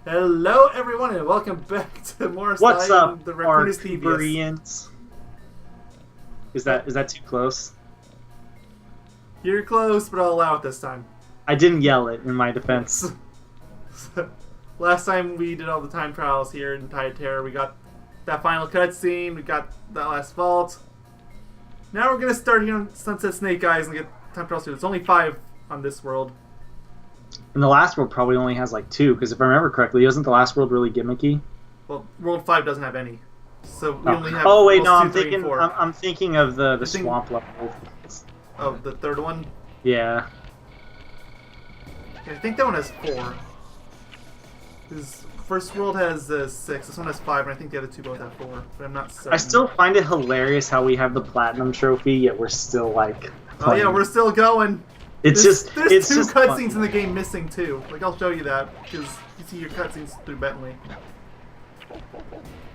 Hello, everyone, and welcome back to more What's up, the Raccoonus Thievius. Is that too close? You're close, but I'll allow it this time. I didn't yell it in my defense. Last time we did all the time trials here in Tide Terror, we got that final cutscene, we got that last vault. Now we're gonna start here on Sunset Snake Eyes and get time trials too. It's only 5 on this world. And the last world probably only has like 2, because if I remember correctly, isn't the last world really gimmicky? Well, World 5 doesn't have any. So we only have Oh wait, no, I'm thinking of the swamp level. Oh, the third one? Yeah. I think that one has 4. His first world has 6, this one has 5, and I think the other 2 both have 4, but I'm not certain. I still find it hilarious how we have the platinum trophy, yet we're still like playing. Oh yeah, we're still going. There's 2 cutscenes in the game missing too. Like, I'll show you that, because you see your cutscenes through Bentley.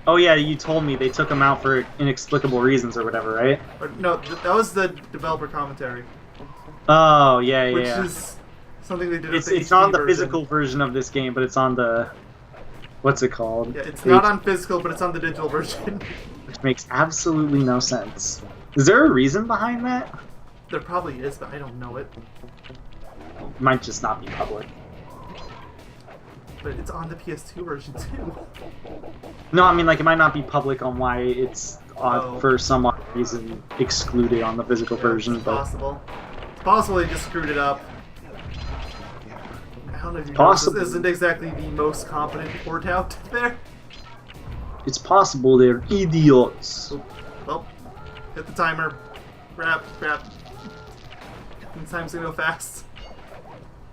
Oh yeah, you told me they took them out for inexplicable reasons or whatever, right? Or, no, that was the developer commentary. Oh yeah, yeah. Which is something they did with the It's HD on the version. physical version of this game, but it's on the... What's it called? Yeah, it's not on physical, but it's on the digital version. Which makes absolutely no sense. Is there a reason behind that? There probably is, but I don't know it. It might just not be public. But it's on the PS2 version too. No, I mean, like, it might not be public on why it's for some odd reason excluded on the physical version. It's but possible. It's possible they just screwed it up. I don't know if you possible. know, this isn't exactly the most competent port out there. It's possible they're idiots. Well, hit the timer. Grab. Time's gonna go fast.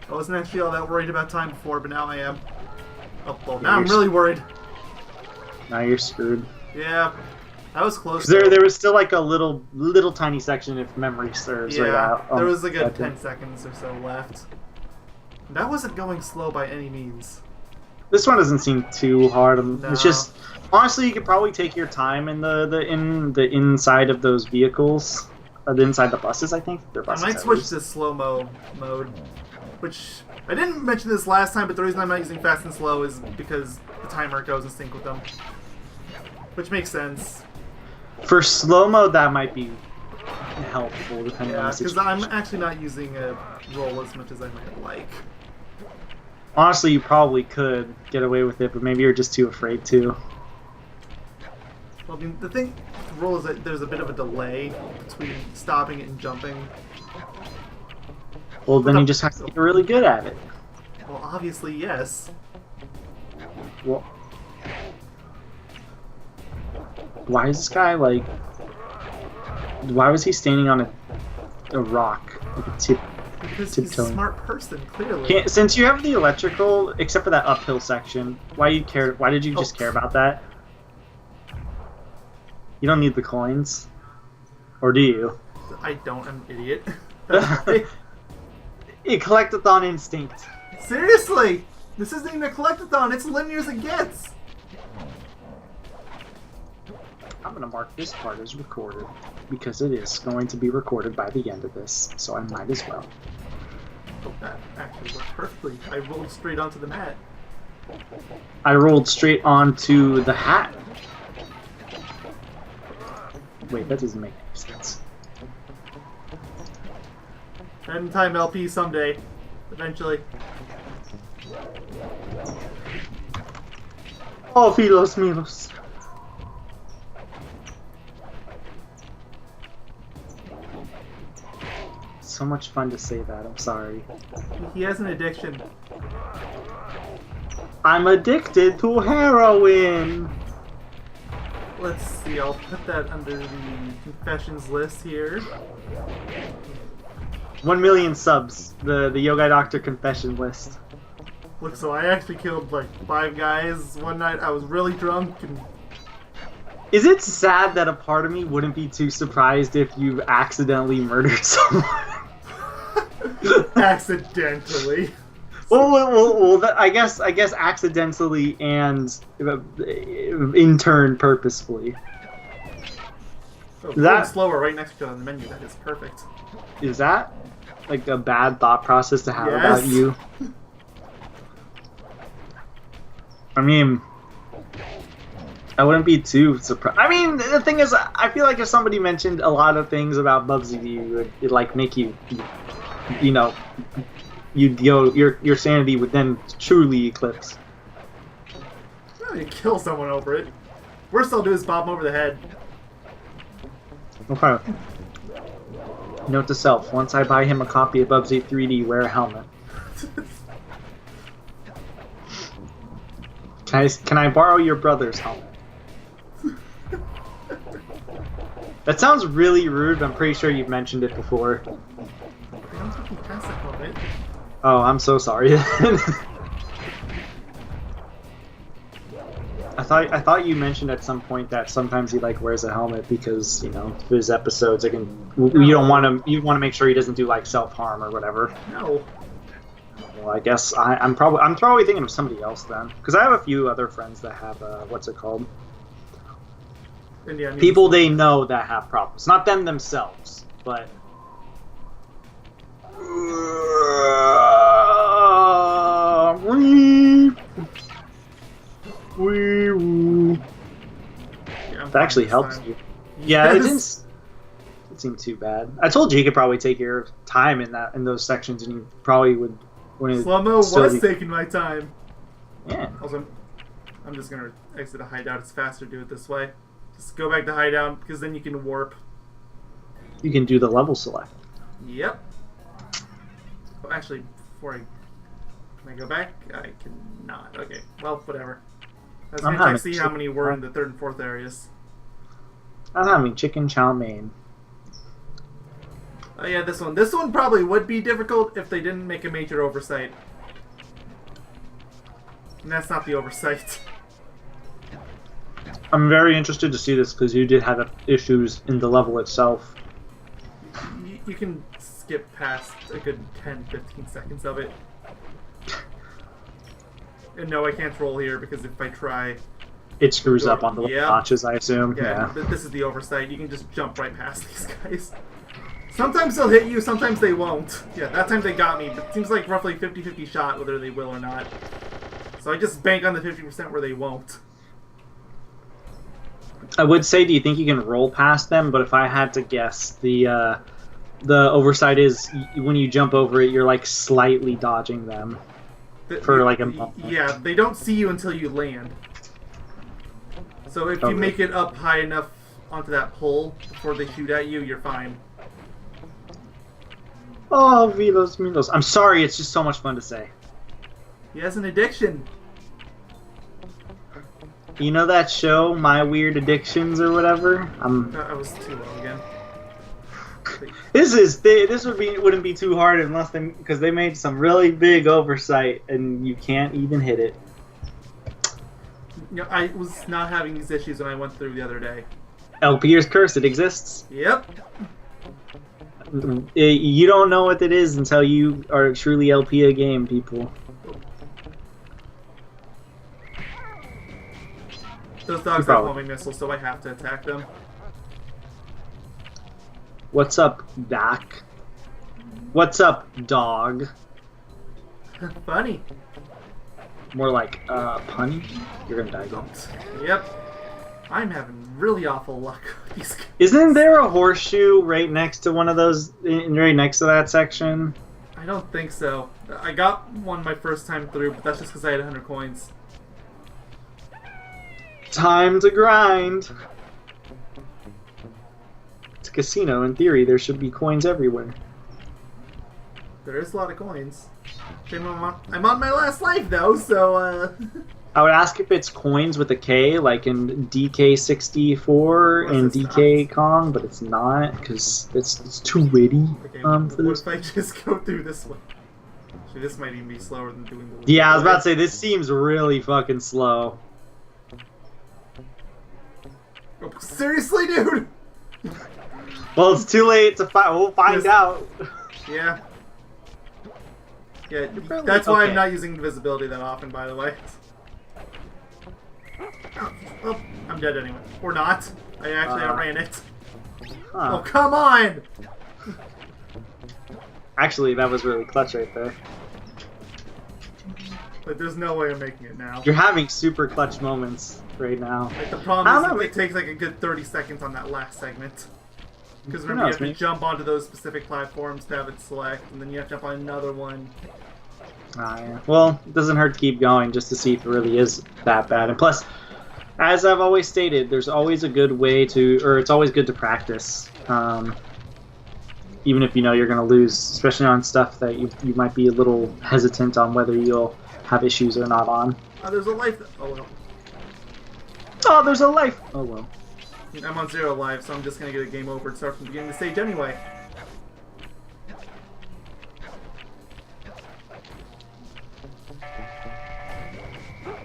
I wasn't actually all that worried about time before, but now I am. Oh, well, now I'm really worried. Now you're screwed. Yeah, I was close. There was still like a little tiny section, if memory serves. Yeah, right out. There was like a 10 seconds or so left. That wasn't going slow by any means. This one doesn't seem too hard. No. It's just, honestly, you could probably take your time in the inside of those vehicles, or the inside the buses. I think they're buses. I might switch to slow-mo mode, which I didn't mention this last time, but the reason I'm not using fast and slow is because the timer goes in sync with them, which makes sense. For slow mode, that might be helpful depending on the because situation. I'm actually not using a roll as much as I might like. Honestly, you probably could get away with it, but maybe you're just too afraid to. Well, I mean, the thing with the roll is that there's a bit of a delay between stopping it and jumping. Well, then you just have to get really good at it. Well, obviously, yes. Well, why is this guy like? Why was he standing on a rock, like a tip? Because he's a smart person, clearly. Since you have the electrical, except for that uphill section, why did you just care about that? You don't need the coins, or do you? I don't. I'm an idiot. It collectathon instinct. Seriously, this isn't even a collectathon. It's linear as it gets. I'm gonna mark this part as recorded because it is going to be recorded by the end of this, so I might as well. Oh, that actually worked perfectly. I rolled straight onto the mat. I rolled straight onto the hat. Wait, that doesn't make any sense. End time LP someday, eventually. Oh, filos milos. So much fun to say that, I'm sorry. He has an addiction. I'm addicted to heroin! Let's see, I'll put that under the confessions list here. 1 million subs, the Yogaidr Doctor confession list. Look, so I actually killed like 5 guys one night. I was really drunk and... Is it sad that a part of me wouldn't be too surprised if you accidentally murdered someone? Accidentally. Well, I guess accidentally and in turn purposefully. Oh, that slower right next to it on the menu. That is perfect. Is that like a bad thought process to have about you? I mean, I wouldn't be too surprised. I mean, the thing is, I feel like if somebody mentioned a lot of things about Bubsy, it'd like make you, you know, you'd go, your sanity would then truly eclipse. Well, you kill someone over it. Worst I'll do is bob him over the head. Okay. Note to self: once I buy him a copy of Bubsy 3D, wear a helmet. Can I borrow your brother's helmet? That sounds really rude, but I'm pretty sure you've mentioned it before. Oh, I'm so sorry. I thought you mentioned at some point that sometimes he like wears a helmet because, you know, for his episodes you don't want to, you want to make sure he doesn't do like self-harm or whatever. No. Well, I guess I'm probably thinking of somebody else then, because I have a few other friends that have what's it called? Yeah, people they know that have problems, not them themselves, but. That actually helps you. Yeah, it didn't seem too bad. I told you he could probably take your time in those sections, and you probably would. Slow-mo was taking my time. Yeah. Also, I'm just gonna exit a hideout. It's faster to do it this way. Just go back to hideout, because then you can warp. You can do the level select. Yep. Oh, actually, before can I go back? I cannot. Okay. Well, whatever. I was gonna check to see how many were in the 3rd and 4th areas. I'm having chicken chow mein. Oh yeah, this one. This one probably would be difficult if they didn't make a major oversight. And that's not the oversight. I'm very interested to see this because you did have issues in the level itself. You can skip past a good 10-15 seconds of it. And no, I can't roll here because if I try... It screws up on the notches, I assume. Yeah, this is the oversight. You can just jump right past these guys. Sometimes they'll hit you, sometimes they won't. Yeah, that time they got me, but it seems like roughly 50-50 shot whether they will or not. So I just bank on the 50% where they won't. I would say, do you think you can roll past them? But if I had to guess, the oversight is when you jump over it, you're like slightly dodging them for like a moment. Yeah, they don't see you until you land. So if you make it up high enough onto that pole before they shoot at you, you're fine. Oh, Vilos Milos. I'm sorry, it's just so much fun to say. He has an addiction. You know that show, My Weird Addictions or whatever? I was too low again. This wouldn't be too hard unless because they made some really big oversight and you can't even hit it. You know, I was not having these issues when I went through the other day. LP's Curse, it exists. Yep. You don't know what it is until you are truly LP a game, people. Those dogs have homing missiles, so I have to attack them. What's up, Doc? What's up, dog? Funny. More like, punny? You're gonna die, don't. Yep. I'm having really awful luck with these guys. Isn't there a horseshoe right next to one of those, right next to that section? I don't think so. I got one my first time through, but that's just because I had 100 coins. Time to grind! It's a casino. In theory, there should be coins everywhere. There is a lot of coins. I'm on my last life, though, so, I would ask if it's coins with a K, like in DK64 and DK Kong, but it's not, because it's too witty for this. What if I just go through this one? Actually, this might even be slower than doing the... Yeah, I was about to say, this seems really fucking slow. Oh, seriously, dude? Well, it's too late to find. We'll find out. Yeah. Yeah, that's why I'm not using invisibility that often, by the way. Oh, I'm dead anyway. Or not. I actually outran it. Huh. Oh, come on! Actually, that was really clutch right there. Like, there's no way I'm making it now. You're having super clutch moments right now. Like, the problem is it takes like a good 30 seconds on that last segment. Because remember, you have to jump onto those specific platforms to have it select, and then you have to jump on another one. Yeah. Well, it doesn't hurt to keep going just to see if it really is that bad. And plus, as I've always stated, there's always a good way to, or it's always good to practice. Even if you know you're going to lose, especially on stuff that you might be a little hesitant on whether you'll have issues or not on. There's a life. Oh well. Oh, there's a life. Oh well. I'm on 0 life, so I'm just going to get a game over and start from the beginning of the stage anyway.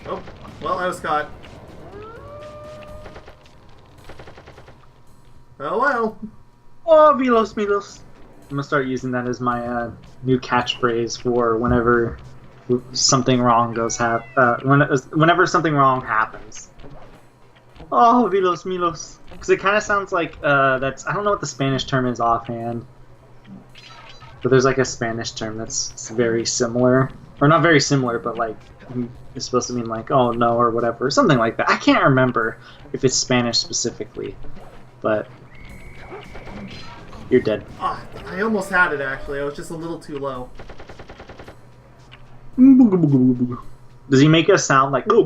Oh, well, I was caught. Oh well. Oh, Milos, Milos. I'm gonna start using that as my new catchphrase for whenever something wrong whenever something wrong happens. Oh, Milos, Milos. Because it kind of sounds like that's, I don't know what the Spanish term is offhand, but there's like a Spanish term that's very similar, or not very similar, but like it's supposed to mean like oh no or whatever, something like that. I can't remember if it's Spanish specifically, but. You're dead. Oh, I almost had it, actually. I was just a little too low. Does he make a sound like... No,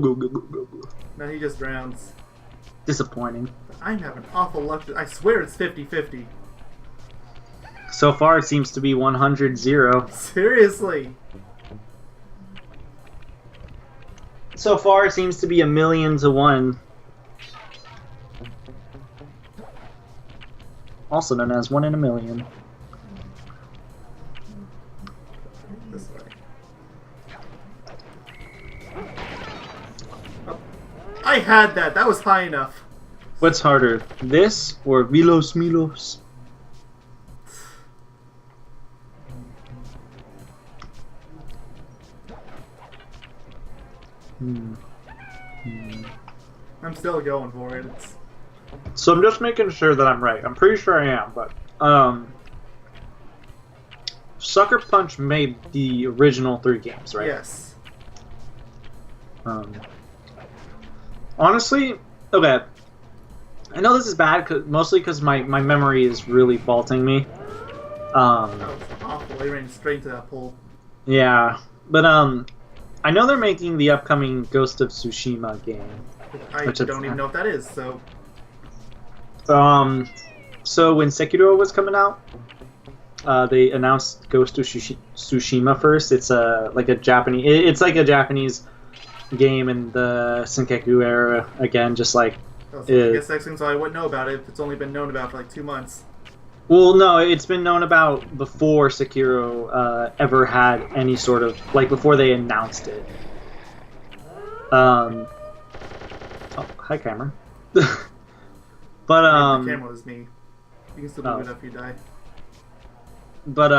he just drowns. Disappointing. I'm having awful luck. I swear it's 50-50. So far, it seems to be 100-0. Seriously? So far, it seems to be 1,000,000 to 1. Also known as 1 in a million. This way. Oh, I had that. That was high enough. What's harder, this or Milos Milos? I'm still going for it. So I'm just making sure that I'm right. I'm pretty sure I am, but Sucker Punch made the original 3 games, right? Yes. Honestly, okay. I know this is bad, mostly because my memory is really faulting me. That was awful. They ran straight into that pole. Yeah, but I know they're making the upcoming Ghost of Tsushima game. I don't even know what that is, so... So when Sekiro was coming out, they announced Ghost of Tsushima first. It's like a Japanese game in the Senkaku era. Again, just like. I guess that's so I wouldn't know about it if it's only been known about for like 2 months. Well, no, it's been known about before Sekiro ever had any sort of before they announced it. Oh, hi, camera. But the camera was me. You can still move it up if you die. But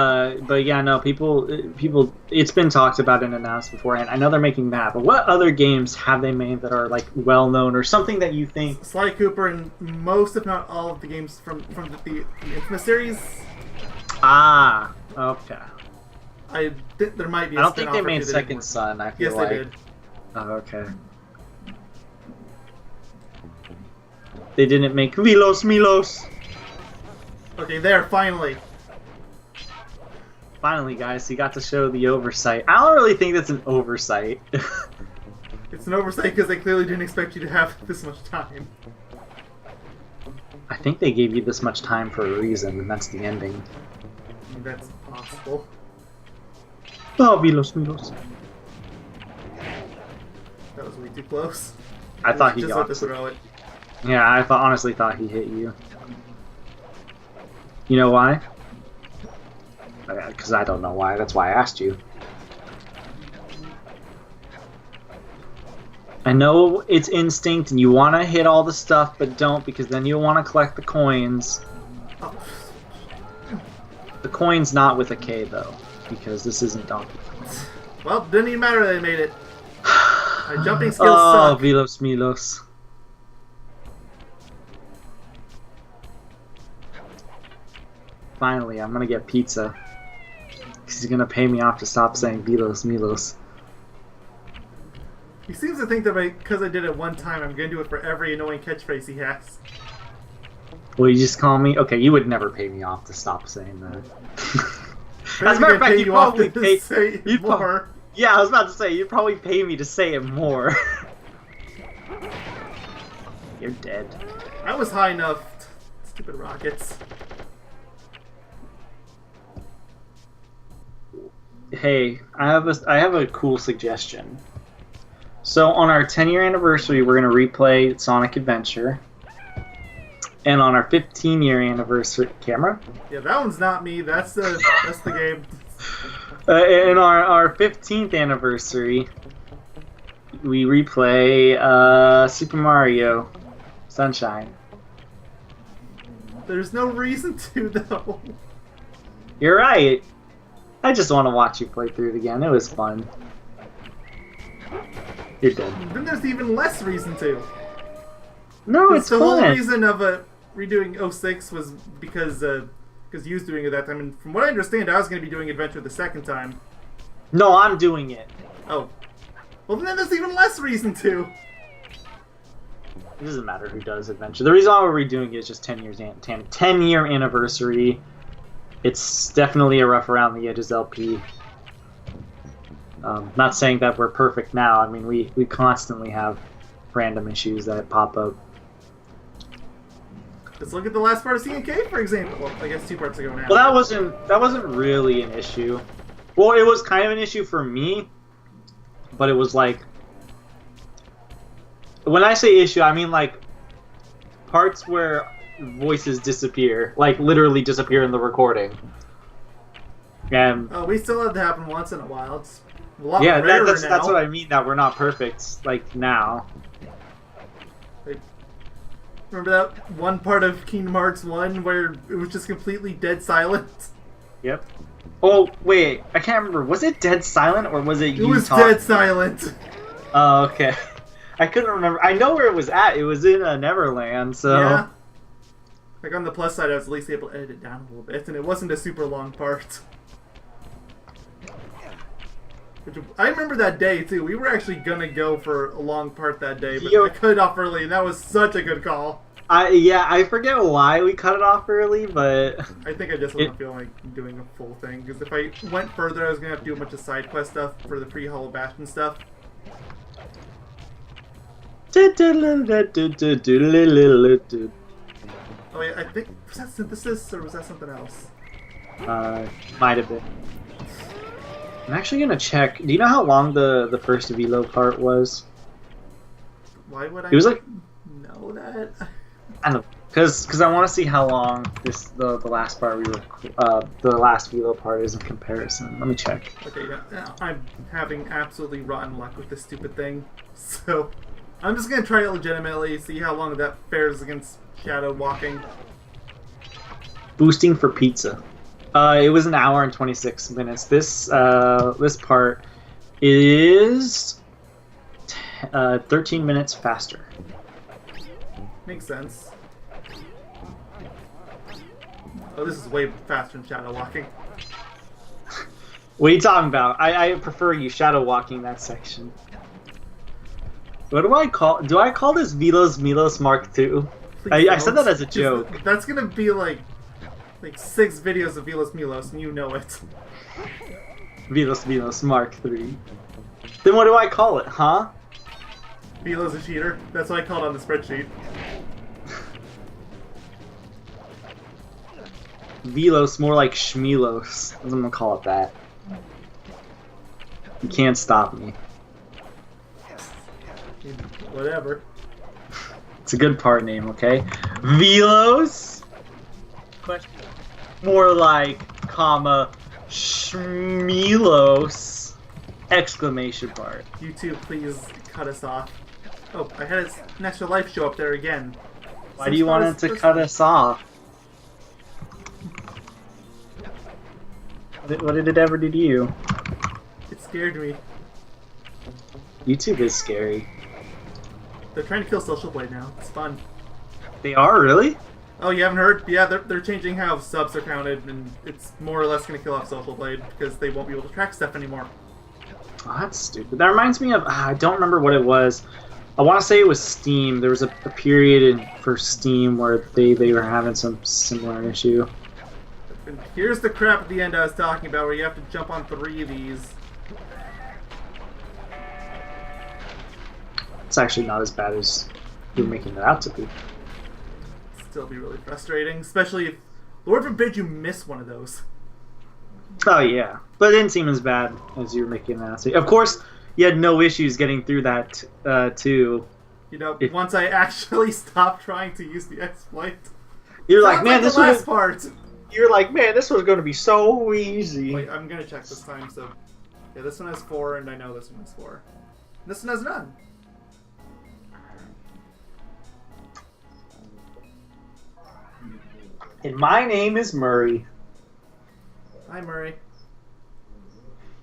yeah, no, people, it's been talked about and announced beforehand. I know they're making that, but what other games have they made that are like well known or something that you think? Sly Cooper and most, if not all, of the games from the Infamous series. Ah, okay. There might be. I don't think they made Second Son. I feel like. Yes, they did. Oh, okay. They didn't make Milos. Okay, there, finally. Finally, guys, he got to show the oversight. I don't really think that's an oversight. It's an oversight because they clearly didn't expect you to have this much time. I think they gave you this much time for a reason, and that's the ending. That's possible. Oh, Milos. That was way too close. I thought he just got to throw it. Yeah, I honestly thought he hit you. You know why? Because I don't know why. That's why I asked you. I know it's instinct and you want to hit all the stuff, but don't, because then you'll want to collect the coins. Oh. The coin's not with a K, though, because this isn't Donkey Kong. Well, didn't even matter they made it. My jumping skills suck. Oh, Milos. Finally, I'm gonna get pizza. Because he's gonna pay me off to stop saying Milos. He seems to think that because I did it one time, I'm going to do it for every annoying catchphrase he has. Will you just call me? Okay, you would never pay me off to stop saying that. As a matter of fact, you you'd probably pay say more. Yeah, I was about to say, you'd probably pay me to say it more. You're dead. I was high enough. Stupid rockets. Hey, I have a cool suggestion. So on our 10-year anniversary, we're gonna replay Sonic Adventure. And on our 15-year anniversary, camera? Yeah, that one's not me. That's the game. In our 15th anniversary, we replay Super Mario Sunshine. There's no reason to, though. You're right. I just want to watch you play through it again. It was fun. You're dead. Then there's even less reason to. No, it's the fun. whole reason of redoing 06 was because you was doing it that time. And from what I understand, I was going to be doing Adventure the second time. No, I'm doing it. Oh. Well, then there's even less reason to. It doesn't matter who does Adventure. The reason why we're redoing it is just 10-year anniversary. It's definitely a rough around the edges LP. Not saying that we're perfect now. I mean, we constantly have random issues that pop up. Let's look at the last part of C&K, for example. Well, I guess 2 parts ago now. Well, that wasn't really an issue. Well, it was kind of an issue for me, but it was like, when I say issue, I mean like parts where voices disappear, like literally disappear in the recording. And we still have to happen once in a while. It's a lot yeah, rarer that's now. what I mean. That we're not perfect like now. Remember that one part of Kingdom Hearts 1 where it was just completely dead silent? Yep. Oh wait, I can't remember. Was it dead silent or was it you? It was talking? dead silent. Oh, okay. I couldn't remember. I know where it was at. It was in Neverland, so. Yeah. Like on the plus side, I was at least able to edit it down a little bit, and it wasn't a super long part. I remember that day too. We were actually gonna go for a long part that day, but I cut it off early, and that was such a good call. I forget why we cut it off early, but I think I just wasn't feeling like doing a full thing, because if I went further, I was gonna have to do a bunch of side quest stuff for the free Hollow Bastion stuff. Oh yeah, I think, was that Synthesis or was that something else? Might have been. I'm actually gonna check. Do you know how long the first Velo part was? Why would I? It was like know that. I don't know, because I want to see how long the last part the last Velo part is in comparison. Let me check. Okay, yeah, I'm having absolutely rotten luck with this stupid thing, so I'm just gonna try it legitimately, see how long that fares against Shadow Walking. Boosting for pizza. It was 1 hour and 26 minutes. This part is 13 minutes faster. Makes sense. Oh, this is way faster than Shadow Walking. What are you talking about? I prefer you shadow walking that section. What do I call? Do I call this Velos Milos Mark II? I said that as a joke. That's gonna be like 6 videos of Velos Milos, and you know it. Velos Milos Mark III. Then what do I call it, huh? Velos a cheater. That's what I called on the spreadsheet. Velos, more like Schmelos. I'm gonna call it that. You can't stop me. Whatever. It's a good part name, okay? Velos? Question. More like, comma, Schmelos! Exclamation part. YouTube, please cut us off. Oh, I had an extra life show up there again. Why do you want it to cut us off? What did it ever do to you? It scared me. YouTube is scary. They're trying to kill Social Blade now. It's fun. They are, really? Oh, you haven't heard? Yeah, they're changing how subs are counted, and it's more or less going to kill off Social Blade because they won't be able to track stuff anymore. Oh, that's stupid. That reminds me of... I don't remember what it was. I want to say it was Steam. There was a period for Steam where they were having some similar issue. And here's the crap at the end I was talking about, where you have to jump on 3 of these. It's actually not as bad as you're making it out to be. Still be really frustrating, especially if, Lord forbid, you miss one of those. Oh yeah, but it didn't seem as bad as you were making it out to be. Of course, you had no issues getting through that too. You know, once I actually stopped trying to use the exploit. You're like, man, this last part. You're like, man, this was going to be so easy. Wait, I'm gonna check this time. So, yeah, this one has 4, and I know this one has 4. This one has none. And my name is Murray. Hi, Murray.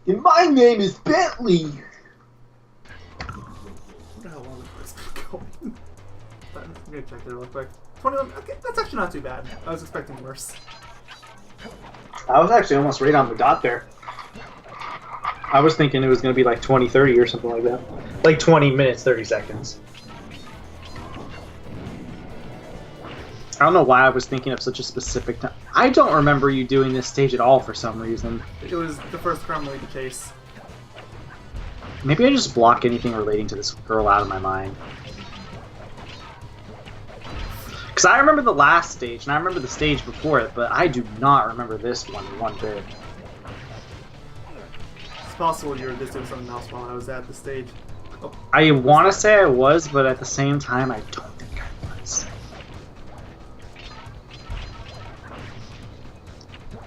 And my name is Bentley. What the hell long is this going? I'm gonna check there real quick. 21. Okay, that's actually not too bad. I was expecting worse. I was actually almost right on the dot there. I was thinking it was going to be like 20, 30 or something like that. Like 20 minutes, 30 seconds. I don't know why I was thinking of such a specific time. I don't remember you doing this stage at all for some reason. It was the first Crumley to chase. Maybe I just block anything relating to this girl out of my mind. Because I remember the last stage, and I remember the stage before it, but I do not remember this one bit. It's possible you were just doing something else while I was at the stage. Oh, I want to say I was, but at the same time, I don't think I was.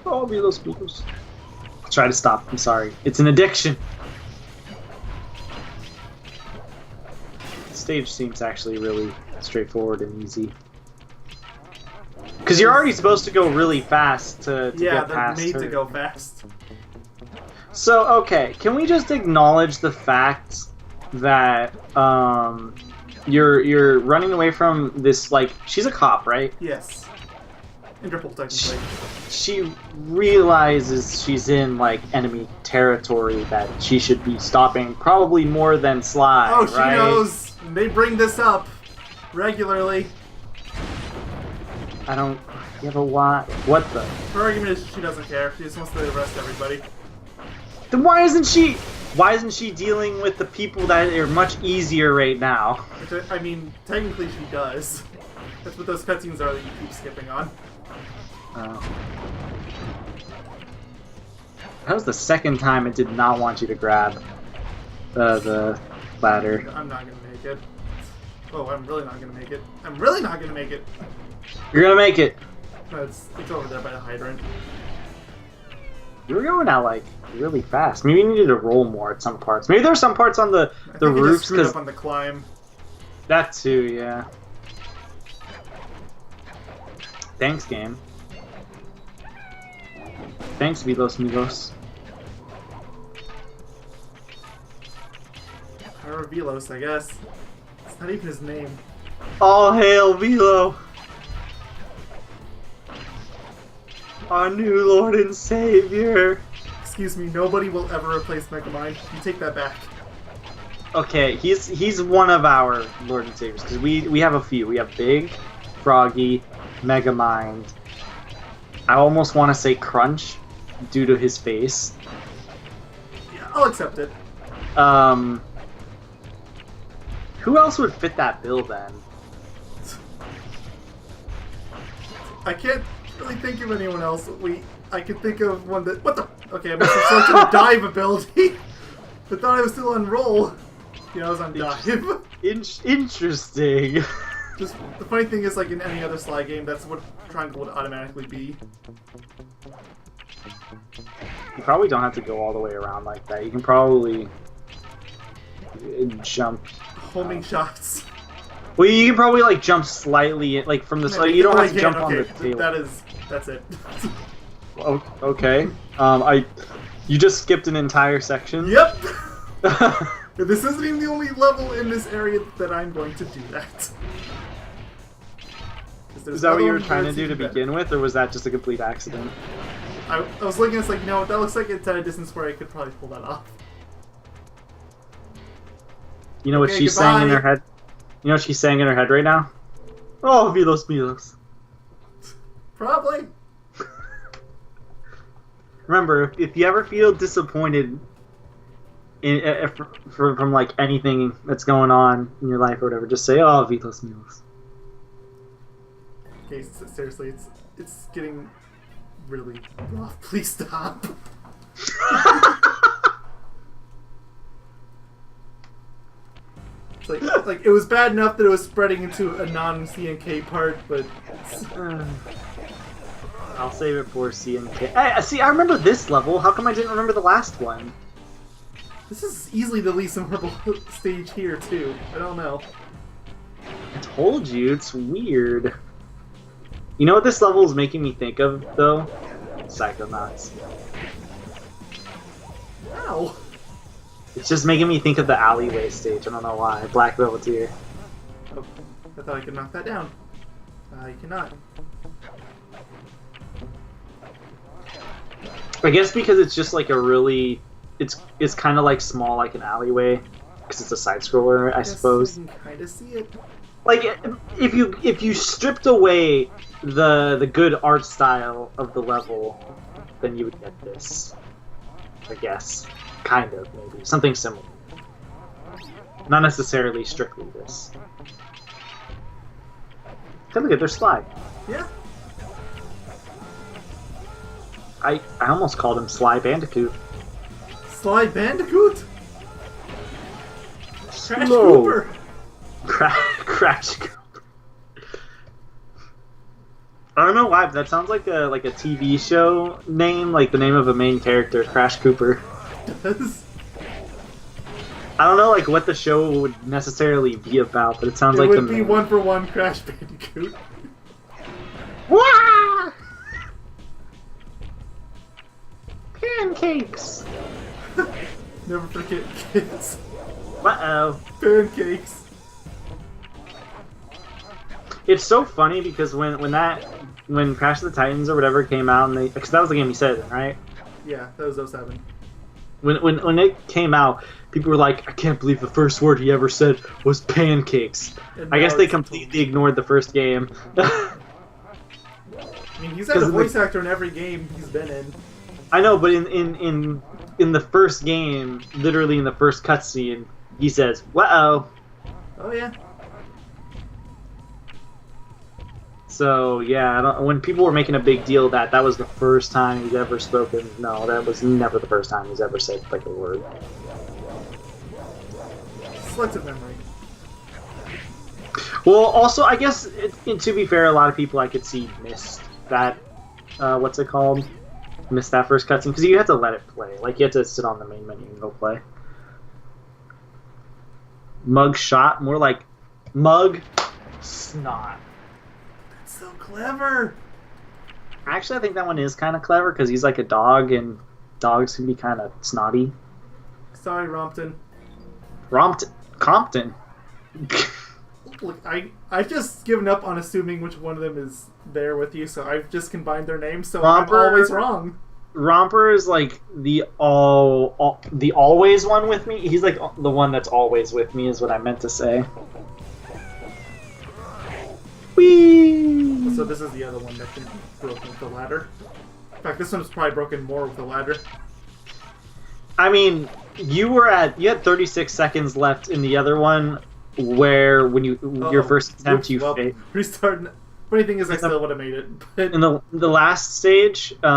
Oh, be those speakers. I'll try to stop. I'm sorry. It's an addiction. The stage seems actually really straightforward and easy. Because you're already supposed to go really fast to get past her. Yeah, they're made to go fast. So, okay, can we just acknowledge the fact that you're running away from this, like, she's a cop, right? Yes. Interpol, technically. She realizes she's in, like, enemy territory that she should be stopping probably more than Sly, oh, she right? knows. They bring this up regularly. I don't... Yeah, but why? What the... Her argument is she doesn't care. She just wants to arrest everybody. Then why isn't she dealing with the people that are much easier right now? Which, I mean, technically she does. That's what those cutscenes are that you keep skipping on. That was the second time it did not want you to grab the ladder. I'm not gonna make it. Oh, I'm really not gonna make it. I'm really not gonna make it. You're gonna make it. No, it's over there by the hydrant. You were going out like really fast. Maybe you needed to roll more at some parts. Maybe there's some parts on the roofs screwed up on the climb. That too, yeah. Thanks, game. Thanks, Vilos Migos. Or Velos, I guess. It's not even his name. All hail Velo! Our new Lord and Savior! Excuse me, nobody will ever replace Megamind. You take that back. Okay, he's one of our Lord and Saviors, because we have a few. We have Big, Froggy, Megamind. I almost want to say Crunch, due to his face. Yeah, I'll accept it. Who else would fit that bill then? I can't really think of anyone else. I can think of one that... What the... Okay, I must have selected a dive ability. I thought I was still on roll. Yeah, I was on dive. Interesting. Just, the funny thing is, like in any other Sly game, that's what triangle would automatically be. You probably don't have to go all the way around like that. You can probably jump. Homing shots. Well, you can probably like jump slightly, like from the side. You don't have to jump on the table. That's it. Okay. You just skipped an entire section. Yep. This isn't even the only level in this area that I'm going to do that. Is that what you were trying to do to begin with, or was that just a complete accident? I was looking at it, like, you know, that looks like it's at a distance where I could probably pull that off. You know what Okay, she's saying in her goodbye. head? You know what she's saying in her head right now? Oh, Vilos Milos. Probably. Remember, if you ever feel disappointed from like anything that's going on in your life or whatever, just say, "Oh, Vilos Milos." Okay, seriously, it's getting really rough. Please stop. It's like it was bad enough that it was spreading into a non-CNK part, but I'll save it for CNK. See, I remember this level. How come I didn't remember the last one? this is easily the least memorable stage here too. I don't know. I told you, it's weird. You know what this level is making me think of, though? Psychonauts. Ow. It's just making me think of the alleyway stage. I don't know why. Black Velveteer. Oh, I thought I could knock that down. I cannot. I guess because it's just like a really... It's kind of like small, like an alleyway. Because it's a side-scroller, I suppose. I can kind of see it. Like, if you stripped away the good art style of the level, then you would get this. I guess. Kind of, maybe. Something similar. Not necessarily strictly this. Hey, look at their slide. Yeah. I almost called him Sly Bandicoot. Sly Bandicoot. Crash Slow. Cooper. Crash Cooper. I don't know why, but that sounds like a TV show name, like the name of a main character, Crash Cooper. Does. I don't know like what the show would necessarily be about, but it sounds It like would the be main... 1-for-1 Crash Bandicoot. Wah! Pancakes. Never forget kids. Uh-oh. Pancakes. It's so funny because when Crash of the Titans or whatever came out, and because that was the game you said, right? Yeah, that was 07. When it came out, people were like, I can't believe the first word he ever said was pancakes. And I guess now they it's completely ignored the first game. I mean, he's had a voice actor in every game he's been in. I know, but in the first game, literally in the first cutscene, he says, "Whoa." Oh yeah. So yeah, when people were making a big deal that was the first time he's ever spoken, no, that was never the first time he's ever said like a word. Selective memory. Well, also, I guess to be fair, a lot of people I could see missed that. What's it called? Missed that first cutscene because you have to let it play. Like you have to sit on the main menu and go play. Mug shot, more like mug snot. That's so clever. Actually, I think that one is kind of clever because he's like a dog, and dogs can be kind of snotty. Sorry, Rompton. Compton. Look, I've just given up on assuming which one of them is there with you, so I've just combined their names, so Romper. I'm always wrong. Romper is like the always one with me. He's like the one that's always with me is what I meant to say. Whee! So this is the other one that can be broken with the ladder. In fact, this one's probably broken more with the ladder. I mean, you had 36 seconds left in the other one, where when your first attempt you failed. Restarting. Funny thing is, I still would have made it. But In the last stage, the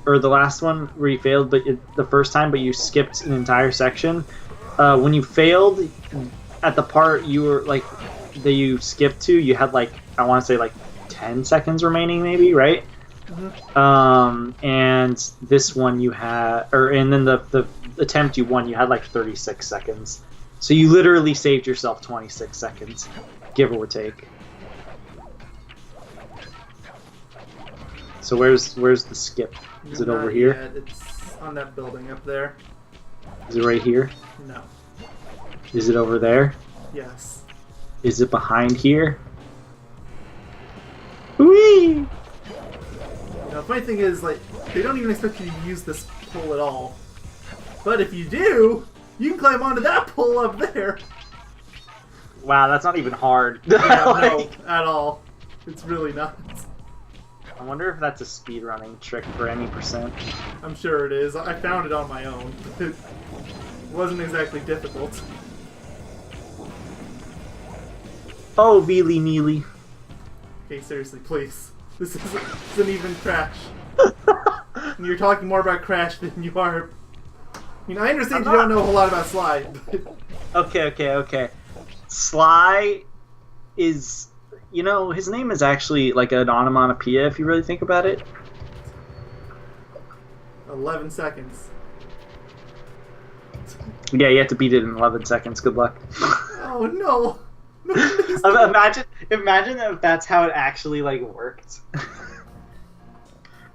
last one where you failed, but the first time, but you skipped an entire section. When you failed, at the part you were like that you skipped to, you had like I want to say like 10 seconds remaining, maybe, right? Mm-hmm. And this one you had, and then the attempt you won, you had like 36 seconds. So you literally saved yourself 26 seconds, give or take. So where's the skip? Is it over here? Yet. It's on that building up there. Is it right here? No. Is it over there? Yes. Is it behind here? Whee! The funny thing is, like, they don't even expect you to use this pull at all. But if you do, You can climb onto that pole up there. Wow, that's not even hard. Yeah, Like, no, at all. It's really not. I wonder if that's a speedrunning trick for any percent. I'm sure it is. I found it on my own. It wasn't exactly difficult. Oh, Veely Neely. Okay, seriously, please. This isn't even Crash. And you're talking more about Crash than you are. I mean, I understand you don't know a whole lot about Sly, but... Okay. Sly is... You know, his name is actually like an onomatopoeia if you really think about it. 11 seconds. Yeah, you have to beat it in 11 seconds. Good luck. Oh, no. Imagine if that's how it actually like worked.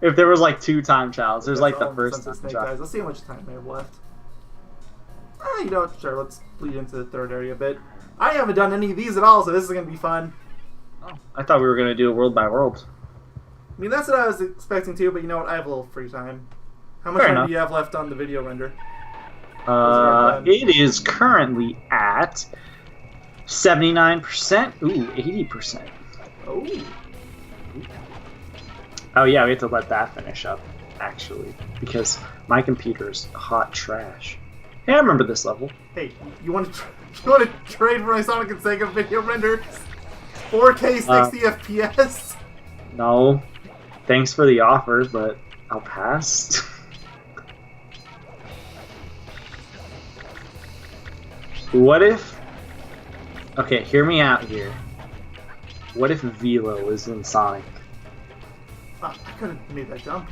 If there was like 2 time trials, there's like the first time Snake trial. Eyes. Let's see how much time I have left. You know what? Sure, let's bleed into the third area a bit. I haven't done any of these at all, so this is going to be fun. Oh, I thought we were gonna do it world by world. I mean, that's what I was expecting too, but you know what? I have a little free time. How much time do you have left on the video render? It is currently at 79%. Ooh, 80%. Oh. Oh yeah, we have to let that finish up, actually, because my computer's hot trash. Hey, I remember this level. Hey, you want to trade for my Sonic and Sega video render? 4K 60 FPS? No. Thanks for the offer, but I'll pass. What if... Okay, hear me out here. What if Velo is in Sonic? I could have made that jump.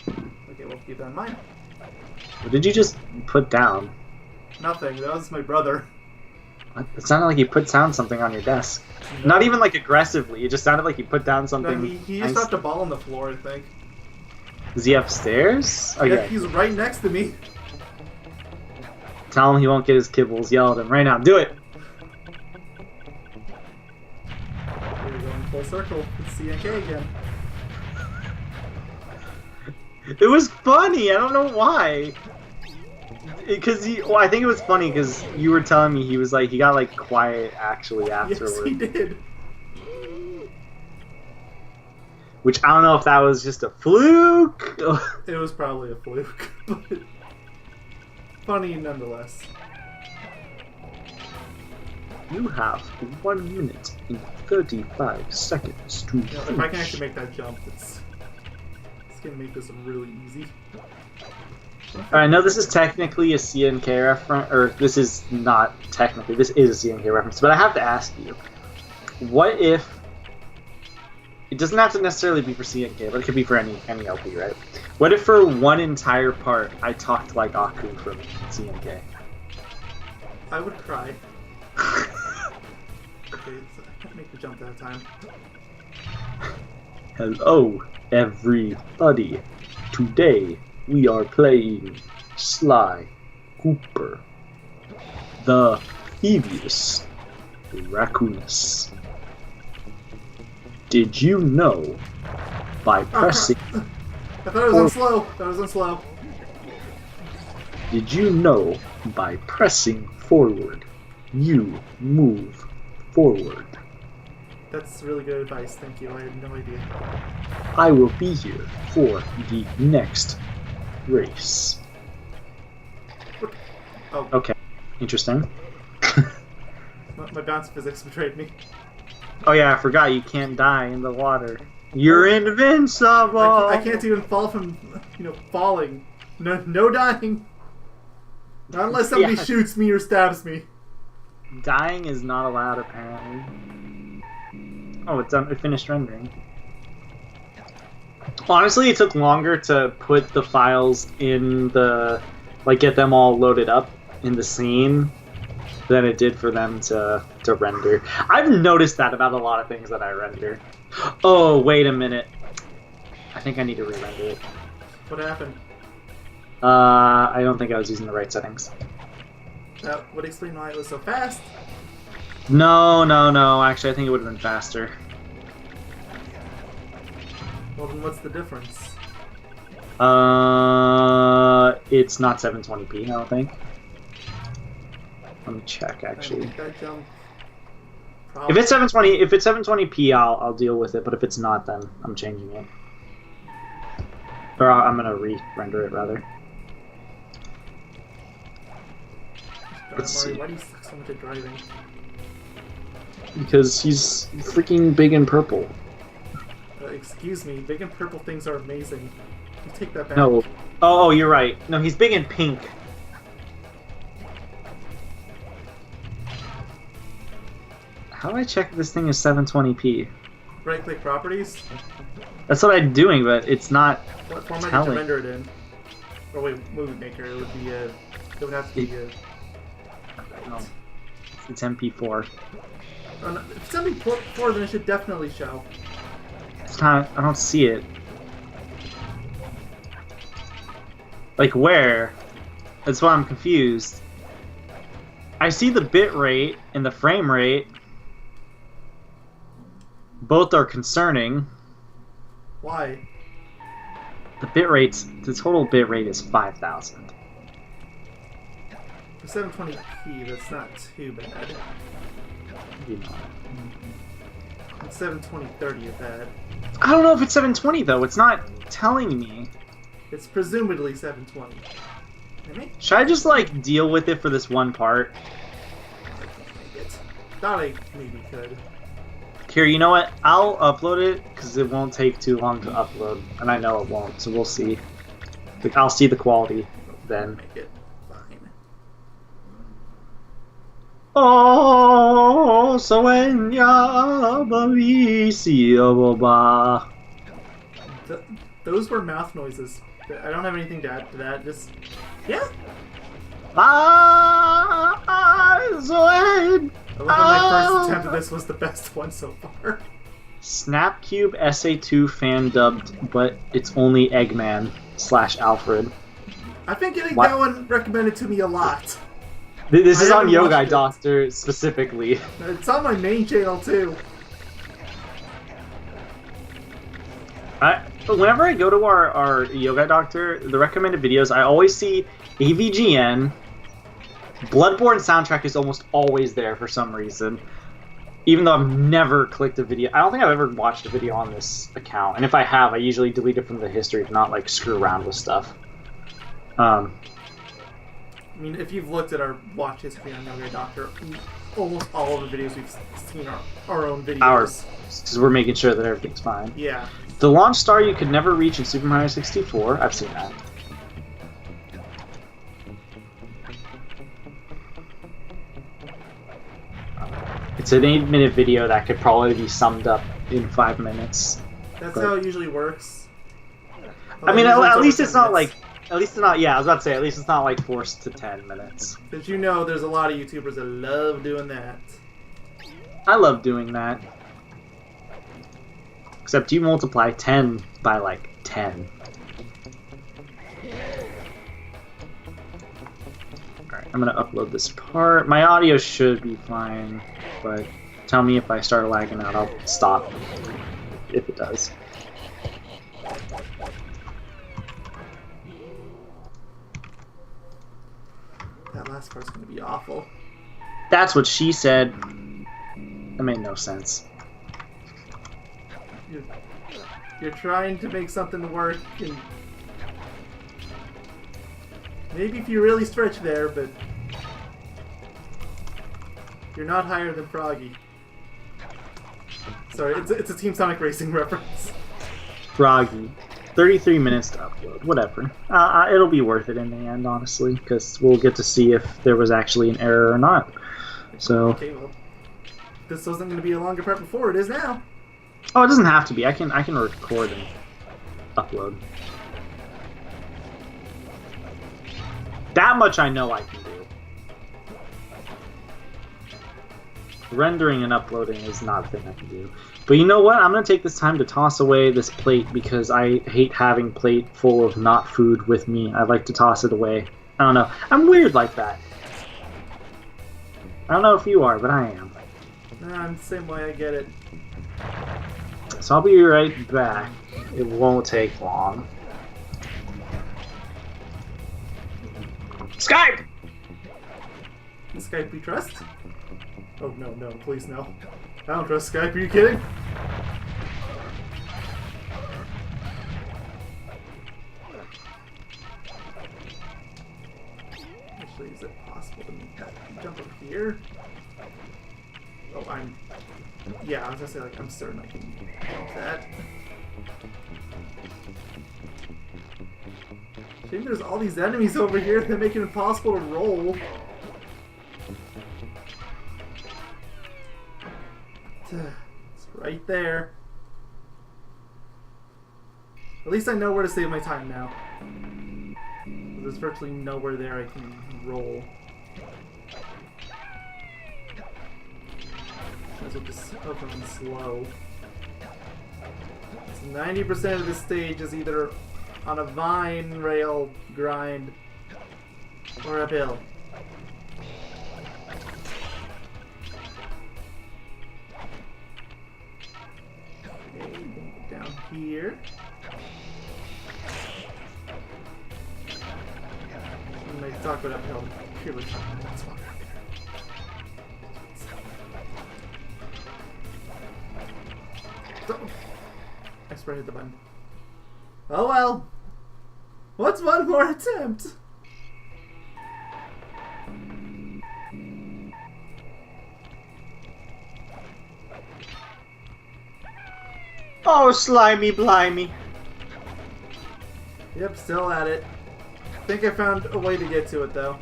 Okay, we'll keep that in mind. What did you just put down? Nothing, that was my brother. It sounded like you put down something on your desk. No. Not even like aggressively, it just sounded like you put down something. No, he just dropped a ball on the floor, I think. Is he upstairs? Okay. Yeah, he's right next to me. Tell him he won't get his kibbles. Yell at him right now. Do it! We're going full circle. It's CNK again. It was funny. I don't know why. Because I think it was funny because you were telling me he got like quiet actually afterwards. Yes, he did. Which I don't know if that was just a fluke. It was probably a fluke, but funny nonetheless. You have 1 minute and 35 seconds to finish. If I can actually make that jump, it's gonna make this really easy. I know this is technically a CNK reference, or this is not technically, this is a CNK reference, but I have to ask you, what if, it doesn't have to necessarily be for CNK, but it could be for any LP, right? What if for one entire part I talked like Aku from CNK? I would cry. Okay, so I can't make the jump that time. Hello, everybody. Today, we are playing Sly Cooper, the Thievius, Raccoonus. Did you know by pressing... I thought it was on slow. That was on slow. Did you know by pressing forward, you move forward? That's really good advice. Thank you. I had no idea. I will be here for the next race. Oh. Okay, interesting. My bounce physics betrayed me. Oh yeah, I forgot you can't die in the water. You're invincible! I can't even fall from, falling. No dying. Not unless somebody shoots me or stabs me. Dying is not allowed, apparently. Oh, it's done. It finished rendering. Honestly, it took longer to put the files in the... get them all loaded up in the scene than it did for them to render. I've noticed that about a lot of things that I render. Oh, wait a minute. I think I need to re-render it. What happened? I don't think I was using the right settings. That would explain why it was so fast. No. Actually, I think it would have been faster. Well, then what's the difference? but it's not 720p, I don't think. Let me check, actually. If it's 720p, I'll deal with it, but if it's not, then I'm changing it. Or I'm gonna re-render it, rather. Let's see. Why do you suck so much at driving? Because he's freaking big and purple. Excuse me, big and purple things are amazing. You take that back. No. Oh, you're right. No, he's big and pink. How do I check if this thing is 720p? Right-click properties. That's what I'm doing, but it's not. What format did you render it in? Oh wait, Movie Maker. It would be it would have to be No. It's MP4. Oh, no. If it's MP4, then it should definitely show. It's not. I don't see it. Like where? That's why I'm confused. I see the bit rate and the frame rate. Both are concerning. Why? The total bit rate is 5,000. For 720p, that's not too bad. Maybe not. It's 720-30 at that. I don't know if it's 720 though. It's not telling me. It's presumably 720. Maybe? Should I just like deal with it for this one part? Thought I maybe could. Here, you know what? I'll upload it because it won't take too long to upload, and I know it won't. So we'll see. Like, I'll see the quality then. Make it fine. Oh, sueña, bellissima. Those were mouth noises. I don't have anything to add to that. Just yeah. Sueña. I love how my first attempt at this was the best one so far. Snapcube SA2 fan dubbed, but it's only Eggman / Alfred. I've been getting that one recommended to me a lot. This is on Yogaidr specifically. It's on my main channel too. Whenever I go to our Yogaidr, the recommended videos, I always see AVGN. Bloodborne soundtrack is almost always there for some reason. Even though I've never clicked a video. I don't think I've ever watched a video on this account. And if I have, I usually delete it from the history to not like screw around with stuff. I mean, if you've looked at our watch history on Yogaidr, almost all of the videos we've seen are our own videos. Because we're making sure that everything's fine. Yeah. The launch star you could never reach in Super Mario 64. I've seen that. It's an 8-minute video that could probably be summed up in 5 minutes. That's how it usually works. I mean, at least it's not like... At least it's not... Yeah, I was about to say, at least it's not like forced to 10 minutes. Because you know there's a lot of YouTubers that love doing that. I love doing that. Except you multiply 10 by like 10. Alright, I'm gonna upload this part. My audio should be fine, but tell me if I start lagging out, I'll stop if it does. That last part's gonna be awful. That's what she said. That made no sense. You're trying to make something work, and maybe if you really stretch there, but you're not higher than Froggy. Sorry, it's a Team Sonic Racing reference. Froggy. 33 minutes to upload. Whatever. It'll be worth it in the end, honestly, because we'll get to see if there was actually an error or not. So. Okay, well, this wasn't going to be a longer part before. It is now. Oh, it doesn't have to be. I can record and upload. That much I know I can do. Rendering and uploading is not a thing I can do. But you know what? I'm going to take this time to toss away this plate because I hate having plate full of not food with me. I like to toss it away. I don't know. I'm weird like that. I don't know if you are, but I am. I'm the same way, I get it. So I'll be right back. It won't take long. Skype! Skype we trust? Oh, no, no, please no. I don't trust Skype, are you kidding? Actually, is it possible to make that jump over here? Oh, yeah, I was gonna say, like, I'm certain I can jump that. I think there's all these enemies over here that make it impossible to roll. It's right there. At least I know where to save my time now. There's virtually nowhere there I can roll. This will just open slow. So 90% of this stage is either on a vine rail grind or uphill. Okay, down here. When I talk about uphill, purely talking about that spot right there. I swear I hit the button. Oh well. What's one more attempt? Oh, slimy blimey. Yep, still at it. I think I found a way to get to it though.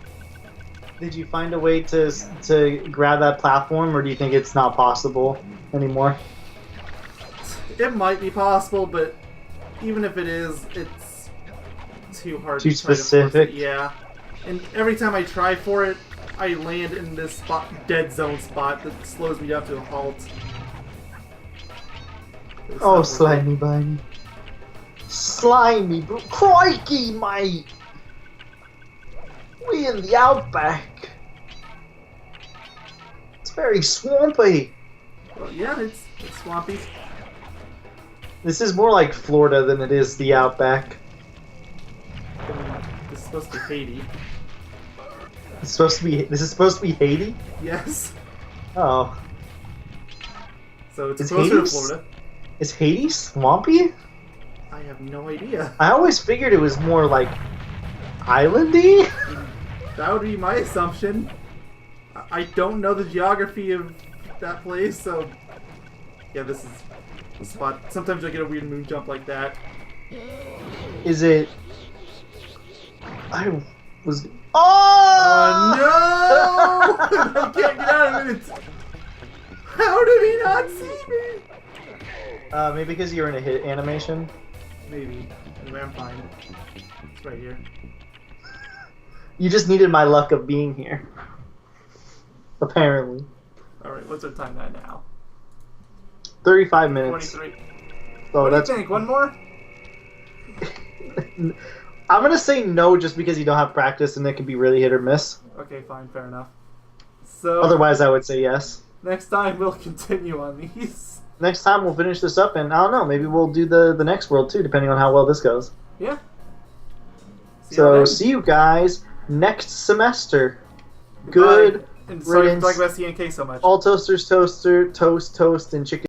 Did you find a way to grab that platform, or do you think it's not possible anymore? It might be possible, but even if it is, it's too hard. Too to try to specific? force it. Yeah. And every time I try for it, I land in this spot, dead zone spot that slows me down to a halt. Oh, slimy blimey. Slimy, bro. Crikey, mate! We in the outback. It's very swampy. Well, yeah, it's swampy. This is more like Florida than it is the outback. I mean, this is supposed to be Haiti. This is supposed to be Haiti? Yes. Oh. So it's Is closer to Haiti Florida. Is Haiti swampy? I have no idea. I always figured it was more like islandy. That would be my assumption. I don't know the geography of that place, so yeah, this is the spot. Sometimes I get a weird moon jump like that. Is it? I was. Oh no! I can't get out of it. How did he not see me? Maybe because you're in a hit animation. Maybe. Anyway, I'm fine. It's right here. You just needed my luck of being here. Apparently. Alright, what's our time at now? 35 minutes. 23. Oh, What that's. do you think? One more? I'm gonna say no just because you don't have practice and it can be really hit or miss. Okay, fine, fair enough. So Otherwise, I would say yes. next time we'll continue on these. Next time we'll finish this up, and I don't know, maybe we'll do the next world too, depending on how well this goes. Yeah. So see you guys next semester. Good And sorry for riddance. talking about CNK so much. All toasters, toast, and chicken.